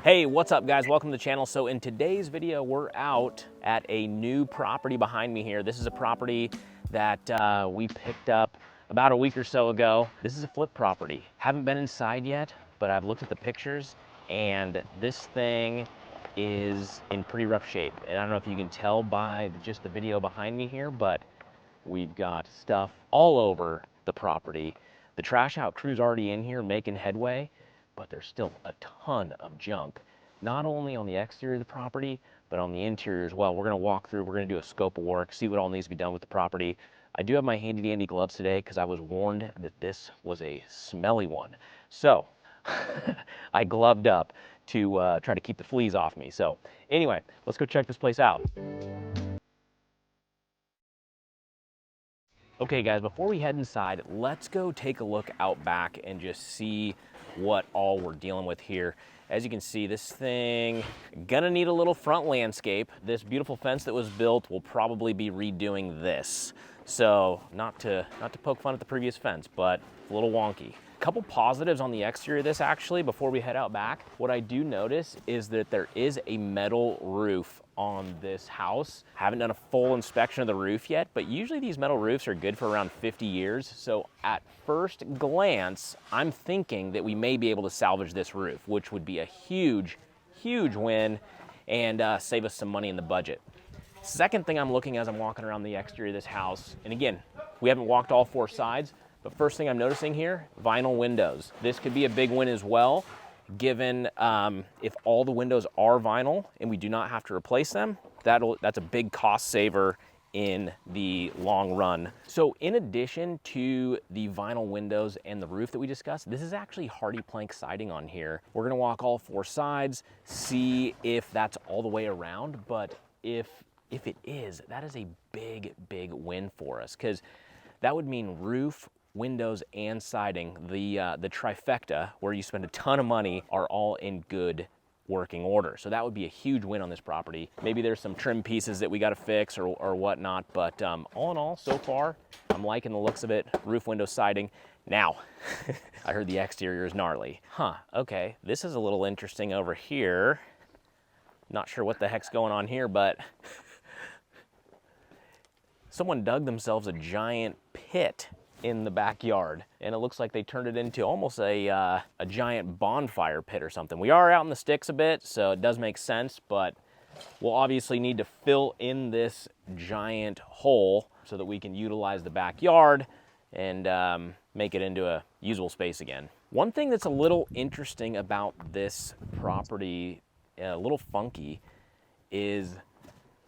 Hey, what's up guys? Welcome to the channel. So in today's video, we're out at a new property behind me here. This is a property that we picked up about a week or so ago. This is a flip property. Haven't been inside yet, but I've looked at the pictures and this thing is in pretty rough shape. And I don't know if you can tell by just the video behind me here, but we've got stuff all over the property. The trash out crew's already in here making headway, but there's still a ton of junk, not only on the exterior of the property, but on the interior as well. We're gonna walk through, we're gonna do a scope of work, see what all needs to be done with the property. I do have my handy dandy gloves today because I was warned that this was a smelly one. So I gloved up to try to keep the fleas off me. So anyway, let's go check this place out. Okay guys, before we head inside, let's go take a look out back and just see what all we're dealing with here. As you can see, this thing gonna need a little front landscape. This beautiful fence that was built will probably be redoing this. So not to poke fun at the previous fence, but a little wonky. Couple positives on the exterior of this actually before we head out back. What I do notice is that there is a metal roof on this house. Haven't done a full inspection of the roof yet, but usually these metal roofs are good for around 50 years. So at first glance, I'm thinking that we may be able to salvage this roof, which would be a huge, huge win and save us some money in the budget. Second thing I'm looking as I'm walking around the exterior of this house, and again, we haven't walked all four sides, but first thing I'm noticing here, vinyl windows. This could be a big win as well, given if all the windows are vinyl and we do not have to replace them, that's a big cost saver in the long run. So in addition to the vinyl windows and the roof that we discussed, this is actually hardy plank siding on here. We're gonna walk all four sides, see if that's all the way around, but if it is, that is a big, big win for us, because that would mean roof, windows, and siding, the trifecta, where you spend a ton of money, are all in good working order. So that would be a huge win on this property. Maybe there's some trim pieces that we got to fix or whatnot, but all in all, so far, I'm liking the looks of it. Roof, window, siding. Now, I heard the exterior is gnarly. Okay, this is a little interesting over here. Not sure what the heck's going on here, but someone dug themselves a giant pit in the backyard, and it looks like they turned it into almost a giant bonfire pit or something. We are out in the sticks a bit, so it does make sense, but we'll obviously need to fill in this giant hole so that we can utilize the backyard and make it into a usable space again. One thing that's a little interesting about this property, a little funky, is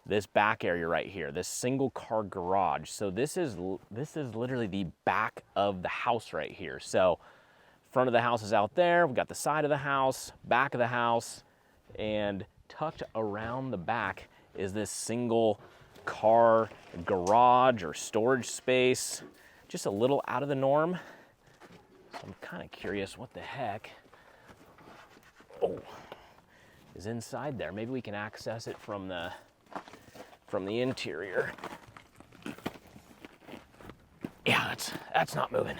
this back area right here, this single car garage. So this is literally the back of the house right here. So front of the house is out there. We've got the side of the house, back of the house, and tucked around the back is this single car garage or storage space. Just a little out of the norm. So I'm kind of curious what the heck is inside there. Maybe we can access it from the interior. Yeah, that's not moving.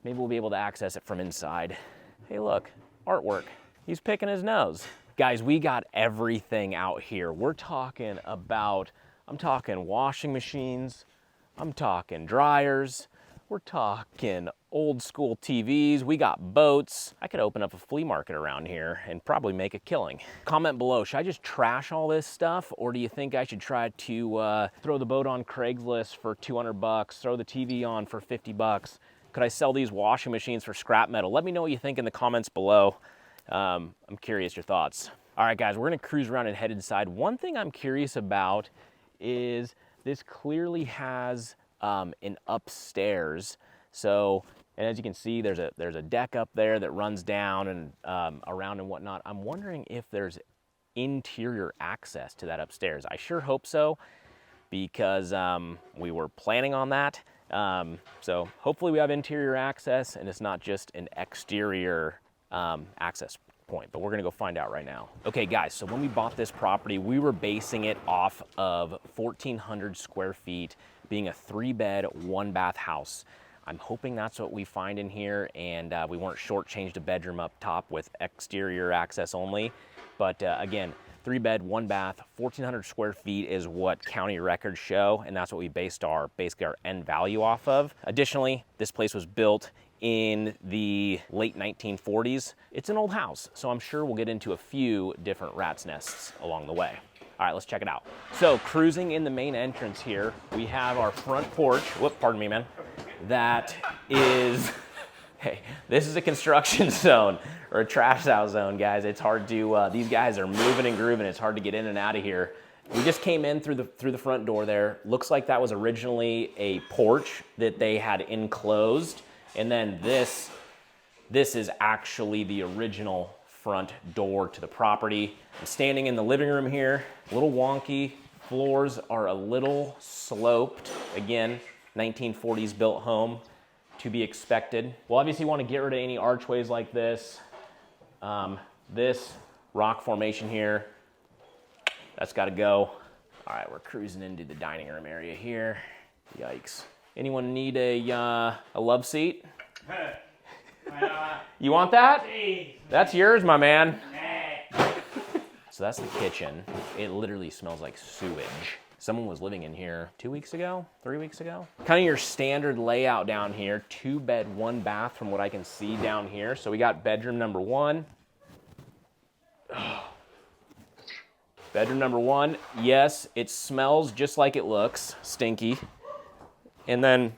Maybe we'll be able to access it from inside. Hey look, artwork. He's picking his nose. Guys, we got everything out here. We're talking about, I'm talking washing machines, I'm talking dryers, we're talking old school TVs, we got boats. I could open up a flea market around here and probably make a killing. Comment below, should I just trash all this stuff, or do you think I should try to throw the boat on Craigslist for 200 bucks, throw the TV on for 50 bucks? Could I sell these washing machines for scrap metal? Let me know what you think in the comments below. I'm curious your thoughts. All right guys, we're gonna cruise around and head inside. One thing I'm curious about is this clearly has an upstairs. So, and as you can see, there's a deck up there that runs down and around and whatnot. I'm wondering if there's interior access to that upstairs. I sure hope so, because we were planning on that. So hopefully we have interior access and it's not just an exterior access point, but we're gonna go find out right now. Okay guys, so when we bought this property, we were basing it off of 1,400 square feet, being a 3-bed, 1-bath house. I'm hoping that's what we find in here, and we weren't shortchanged a bedroom up top with exterior access only. But again, 3-bed, 1-bath, 1,400 square feet is what county records show, and that's what we based basically our end value off of. Additionally, this place was built in the late 1940s. It's an old house, so I'm sure we'll get into a few different rat's nests along the way. All right, let's check it out. So cruising in the main entrance here, we have our front porch. Whoop, pardon me, man. That is, hey, this is a construction zone or a trash out zone, guys. It's hard to, these guys are moving and grooving. It's hard to get in and out of here. We just came in through the front door there. Looks like that was originally a porch that they had enclosed. And then this is actually the original front door to the property. I'm standing in the living room here, a little wonky. Floors are a little sloped. Again, 1940s built home, to be expected. We'll obviously want to get rid of any archways like this. This rock formation here, that's got to go. All right, we're cruising into the dining room area here. Yikes. Anyone need a love seat? You want that? That's yours, my man. So that's the kitchen. It literally smells like sewage. Someone was living in here 2 weeks ago, 3 weeks ago. Kind of your standard layout down here, 2-bed, 1-bath from what I can see down here. So we got bedroom number 1. Bedroom number 1, yes, it smells just like it looks, stinky. And then,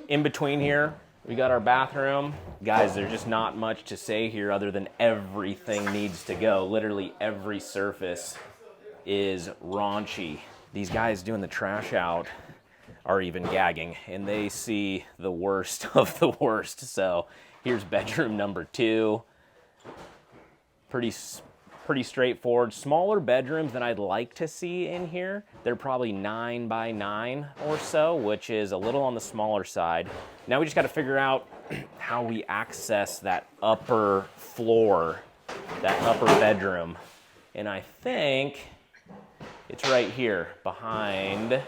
in between here, we got our bathroom. Guys, there's just not much to say here other than everything needs to go. Literally every surface is raunchy. These guys doing the trash out are even gagging, and they see the worst of the worst. So here's bedroom number 2. Pretty straightforward. Smaller bedrooms than I'd like to see in here. They're probably 9 by 9 or so, which is a little on the smaller side. Now we just got to figure out how we access that upper floor, that upper bedroom. And I think it's right here behind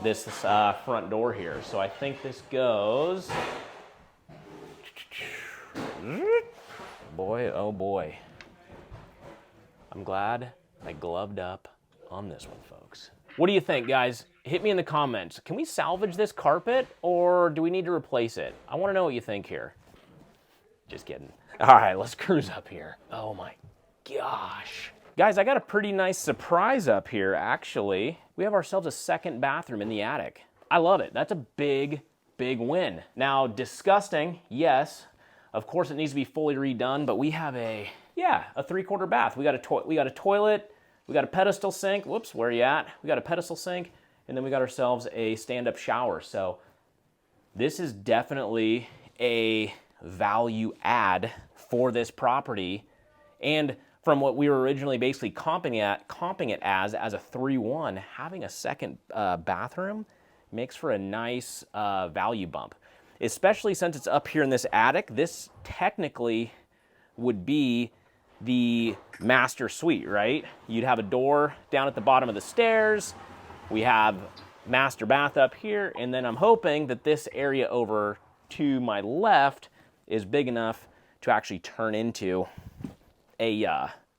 this front door here. So I think this goes, boy, oh boy. I'm glad I gloved up on this one, folks. What do you think, guys? Hit me in the comments. Can we salvage this carpet or do we need to replace it? I want to know what you think here. Just kidding. All right, let's cruise up here. Oh my gosh. Guys, I got a pretty nice surprise up here, actually. We have ourselves a second bathroom in the attic. I love it. That's a big, big win. Now, disgusting, yes. Of course, it needs to be fully redone, but we have a 3/4 bath. We got a toilet, we got a pedestal sink. Whoops, where are you at? We got a pedestal sink, and then we got ourselves a stand-up shower. So this is definitely a value add for this property. And from what we were originally basically comping it as a 3-1, having a second bathroom makes for a nice value bump. Especially since it's up here in this attic. This technically would be the master suite, right? You'd have a door down at the bottom of the stairs. We have master bath up here, and then I'm hoping that this area over to my left is big enough to actually turn into a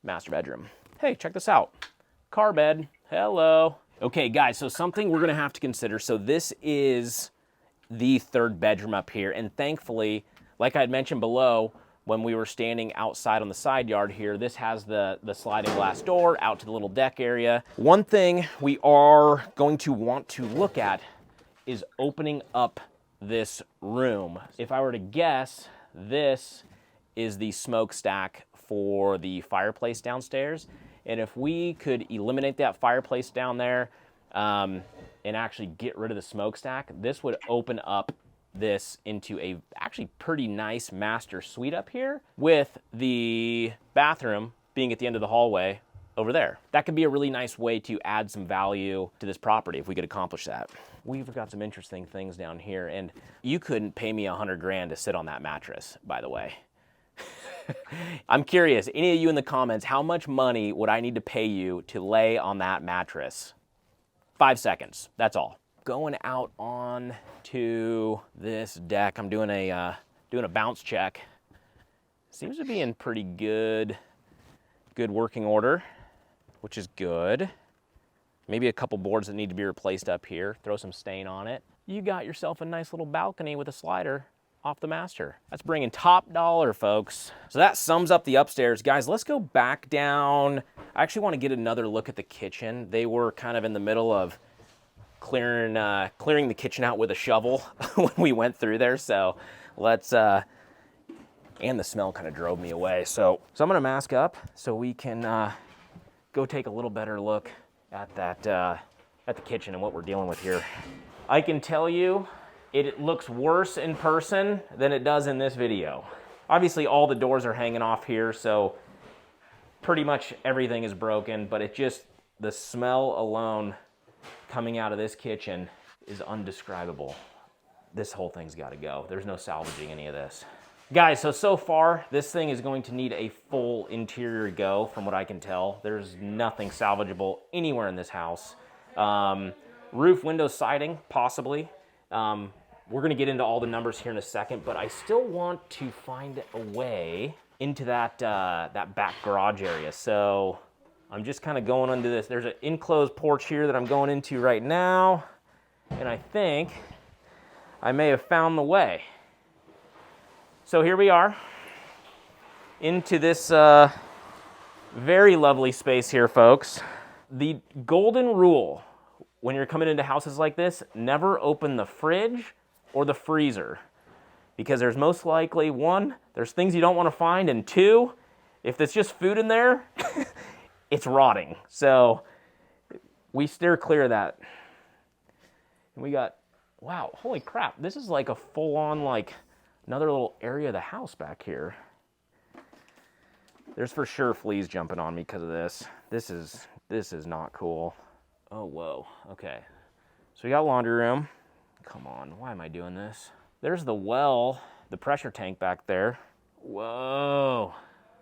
master bedroom. Hey, check this out. Car bed. Hello. Okay, guys, so something we're gonna have to consider. So this is the third bedroom up here, and thankfully, like I had mentioned below, when we were standing outside on the side yard here, this has the sliding glass door out to the little deck area. One thing we are going to want to look at is opening up this room. If I were to guess, this is the smokestack for the fireplace downstairs. And if we could eliminate that fireplace down there and actually get rid of the smokestack, this would open up this into a actually pretty nice master suite up here with the bathroom being at the end of the hallway over there. That could be a really nice way to add some value to this property if we could accomplish that. We've got some interesting things down here, and you couldn't pay me $100 grand to sit on that mattress, by the way. I'm curious, any of you in the comments, how much money would I need to pay you to lay on that mattress? 5 seconds, that's all. Going out on to this deck, I'm doing a bounce check. Seems to be in pretty good working order, which is good. Maybe a couple boards that need to be replaced up here. Throw some stain on it. You got yourself a nice little balcony with a slider off the master. That's bringing top dollar, folks. So that sums up the upstairs. Guys, let's go back down. I actually want to get another look at the kitchen. They were kind of in the middle of clearing the kitchen out with a shovel when we went through there. So let's, and the smell kind of drove me away. So I'm gonna mask up so we can go take a little better look at that, at the kitchen and what we're dealing with here. I can tell you, it looks worse in person than it does in this video. Obviously all the doors are hanging off here, so pretty much everything is broken, but it just, the smell alone coming out of this kitchen is undescribable. This whole thing's gotta go. There's no salvaging any of this. Guys, so far, this thing is going to need a full interior go, from what I can tell. There's nothing salvageable anywhere in this house. Roof, window, siding, possibly. We're gonna get into all the numbers here in a second, but I still want to find a way into that, that back garage area. So I'm just kind of going into this. There's an enclosed porch here that I'm going into right now, and I think I may have found the way. So here we are into this very lovely space here, folks. The golden rule when you're coming into houses like this, never open the fridge or the freezer, because there's most likely, one, there's things you don't want to find, and two, if there's just food in there, it's rotting. So we steer clear of that. And we got, wow, holy crap, this is like a full-on, like, another little area of the house back here. There's for sure fleas jumping on me because of this. This is not cool. Oh, whoa, okay. So we got laundry room. Come on, why am I doing this? There's the well, the pressure tank back there. Whoa,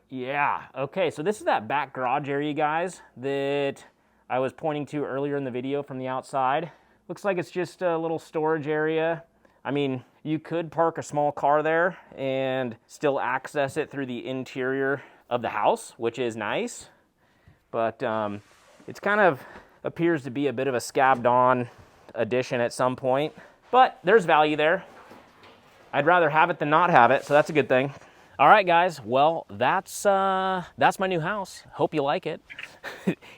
yeah, okay, so this is that back garage area, guys, that I was pointing to earlier in the video from the outside. Looks like it's just a little storage area. I mean, you could park a small car there and still access it through the interior of the house, which is nice, but it's kind of appears to be a bit of a scabbed on addition at some point, but there's value there. I'd rather have it than not have it, so that's a good thing. All right, guys, well, that's my new house. Hope you like it.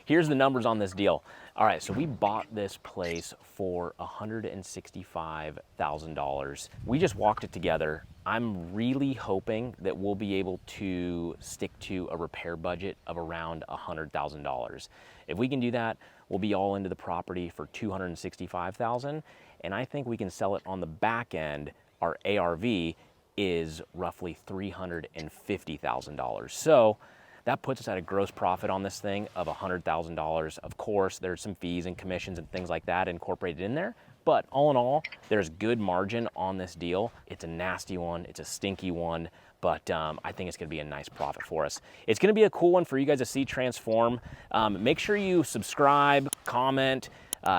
Here's the numbers on this deal. All right, so we bought this place for $165,000. We just walked it together. I'm really hoping that we'll be able to stick to a repair budget of around $100,000. If we can do that, we'll be all into the property for $265,000, and I think we can sell it on the back end. Our ARV is roughly $350,000. So that puts us at a gross profit on this thing of $100,000. Of course, there's some fees and commissions and things like that incorporated in there, but all in all, there's good margin on this deal. It's a nasty one, it's a stinky one, but I think it's gonna be a nice profit for us. It's gonna be a cool one for you guys to see transform. Make sure you subscribe, comment,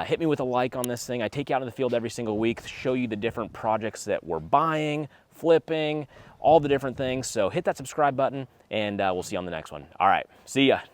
hit me with a like on this thing. I take you out in the field every single week to show you the different projects that we're buying, flipping, all the different things. So hit that subscribe button, and we'll see you on the next one. All right, see ya.